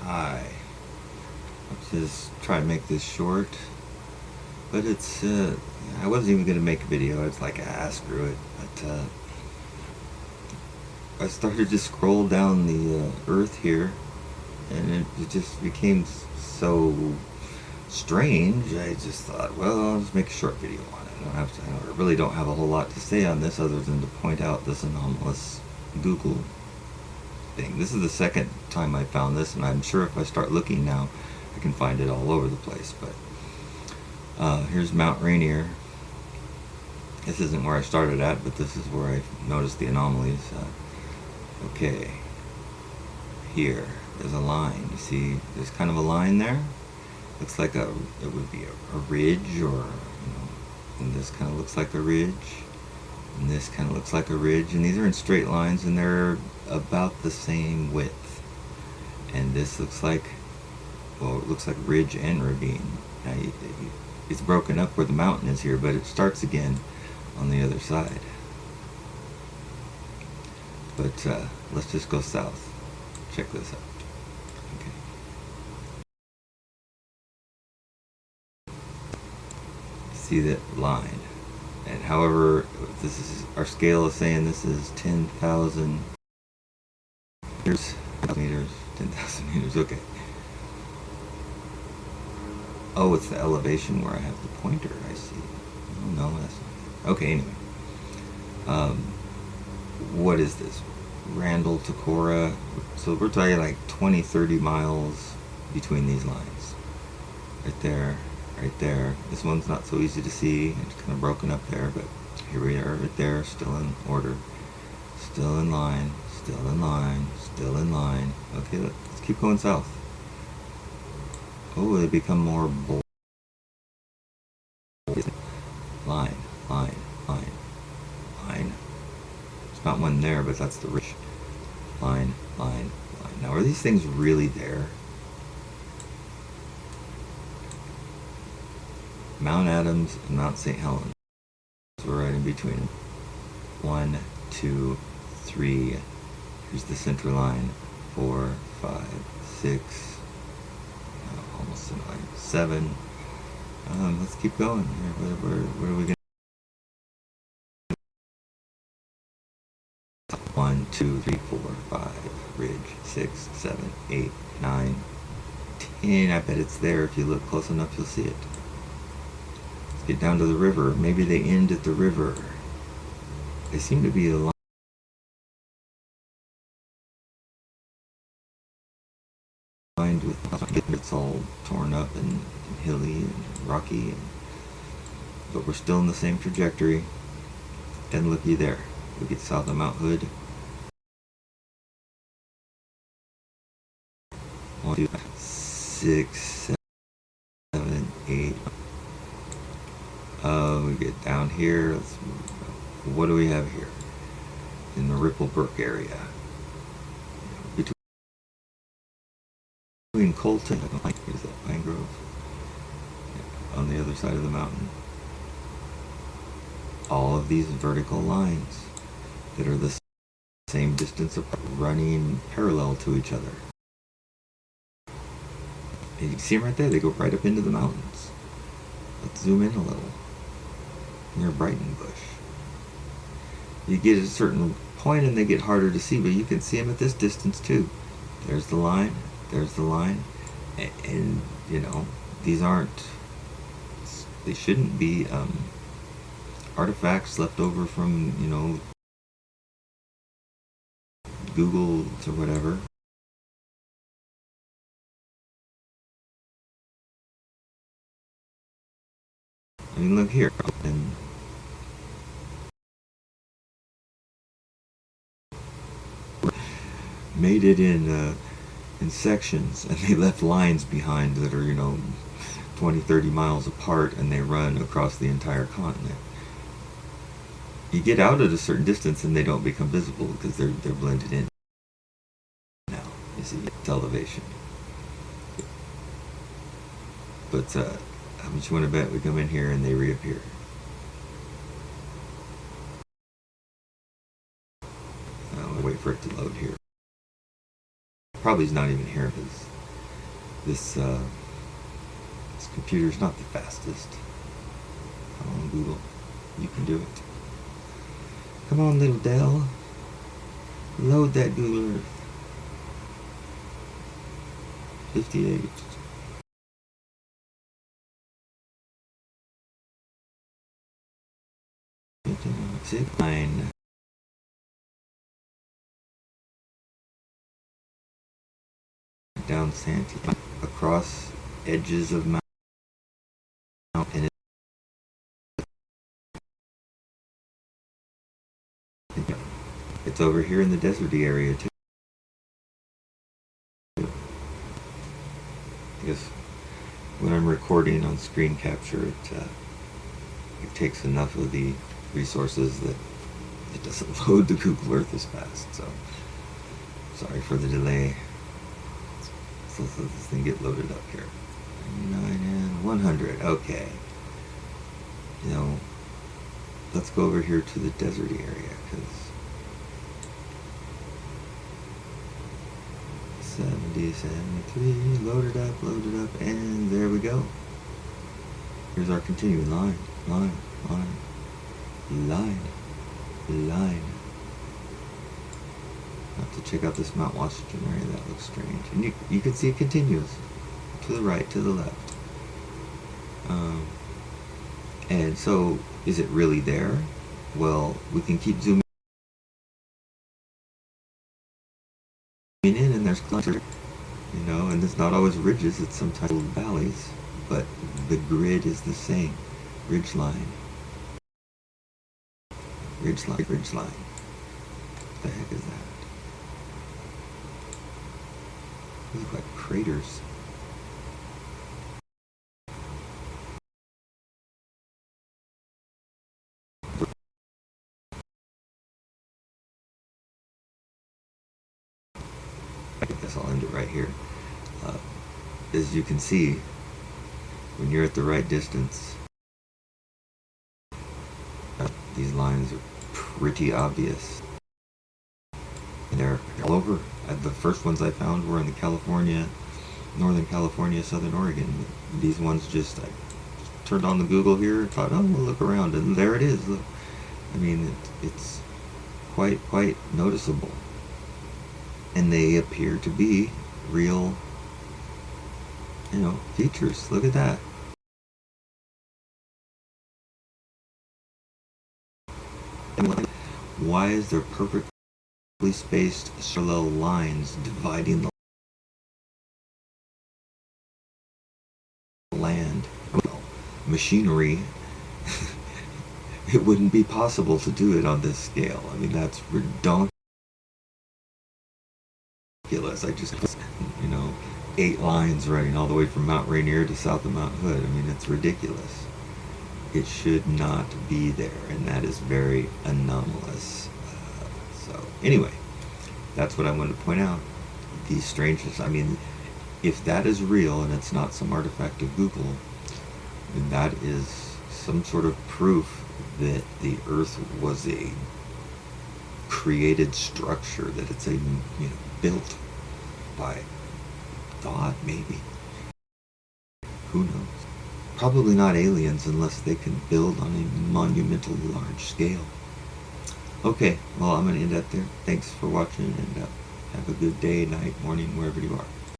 Hi. I'll just try to make this short. But I wasn't even going to make a video. I was like, screw it. But I started to scroll down the earth here, and it just became so strange. I just thought, well, I'll just make a short video on it. I really don't have a whole lot to say on this other than to point out this anomalous Google thing. This is the second time I found this, and I'm sure if I start looking now, I can find it all over the place. But here's Mount Rainier. This isn't where I started at, but this is where I noticed the anomalies. Okay, here there's a line. You see, there's kind of a line there. Looks like it would be a ridge, or and this kind of looks like a ridge, and this kind of looks like a ridge, and these are in straight lines, and they're about the same width. And this looks like, well, it looks like ridge and ravine. Now it's broken up where the mountain is here, but it starts again on the other side. But let's just go south. Check this out. Okay. See that line? And however, this is our scale is saying this is 10,000 meters, 10,000 meters. Okay. Oh, it's the elevation where I have the pointer. I see. Oh no, that's not it. Okay. Anyway, what is this? Randall to Cora. So we're talking like 20-30 miles between these lines. Right there, right there. This one's not so easy to see. It's kind of broken up there, but here we are right there, still in order. Still in line, still in line, still in line. Okay, let's keep going south. Oh, they become more bold. Line, line, line, line. There's not one there, but that's the ridge. Line, line, line. Now, are these things really there? Mount Adams and Mount St. Helens. We're right in between them. 1, 2, 3. Here's the center line. 4, 5, 6. Almost in line. 7. Let's keep going. Where are we going? 1, 2, 3, 4, 5. Ridge. 6, 7, 8, 9, 10. I bet it's there. If you look close enough, you'll see it. Let's get down to the river. Maybe they end at the river. They seem to be aligned with, it's all torn up and hilly and rocky, but we're still in the same trajectory. And looky there. We get south of Mount Hood. 1, 2, 6, 7, 8. We get down here. What do we have here? In the Ripplebrook area. Between Colton and is that Pine Grove? Yeah, on the other side of the mountain. All of these vertical lines that are the same distance apart, running parallel to each other. And you can see them right there. They go right up into the mountains. Let's zoom in a little. Near Brighton Bush. You get at a certain point and they get harder to see, but you can see them at this distance too. There's the line. There's the line. And these aren't, they shouldn't be artifacts left over from, Google or whatever. I mean, look here. And made it in sections, and they left lines behind that are 20-30 miles apart, and they run across the entire continent. You get out at a certain distance and they don't become visible because they're blended in now. You see, it's elevation. But how much you want to bet we come in here and they reappear? I'll wait for it to load here. Probably is not even here because This computer's not the fastest. Come on, Google. You can do it. Come on, little Dell. Load that Google Earth. 58. Six, 9. Down Santee. Across edges of mountain. And it's over here in the deserty area too. Because when I'm recording on screen capture, it takes enough of the resources that it doesn't load the Google Earth as fast. So sorry for the delay. So let's let this thing get loaded up here. 99 and 100. Okay. You know, let's go over here to the deserty area, because 70, 73, loaded up, and there we go. Here's our continuing line. Have to check out this Mount Washington area. That looks strange. And you can see it continues to the right, to the left. And so, is it really there? Well, we can keep zooming in, and there's cluster, you know, and it's not always ridges, it's sometimes valleys, but the grid is the same. Ridge line. What the heck is that? They look like craters. I guess I'll end it right here. As you can see, when you're at the right distance, these lines are pretty obvious. They're all over. The first ones I found were in the Northern California, Southern Oregon. These ones I turned on the Google here and thought, oh, we'll look around, and there it is. Look. I mean, it's quite noticeable. And they appear to be real, features. Look at that. Why is there perfectly spaced parallel lines dividing the land? Well, machinery, it wouldn't be possible to do it on this scale. I mean, that's ridiculous. I just, 8 lines running all the way from Mount Rainier to south of Mount Hood. I mean, it's ridiculous. It should not be there, and that is very anomalous. So anyway, that's what I wanted to point out. These strangeness. I mean, if that is real and it's not some artifact of Google, then that is some sort of proof that the Earth was a created structure, that it's built by thought, maybe. Who knows? Probably not aliens unless they can build on a monumental large scale. Okay, well, I'm going to end up there. Thanks for watching, and have a good day, night, morning, wherever you are.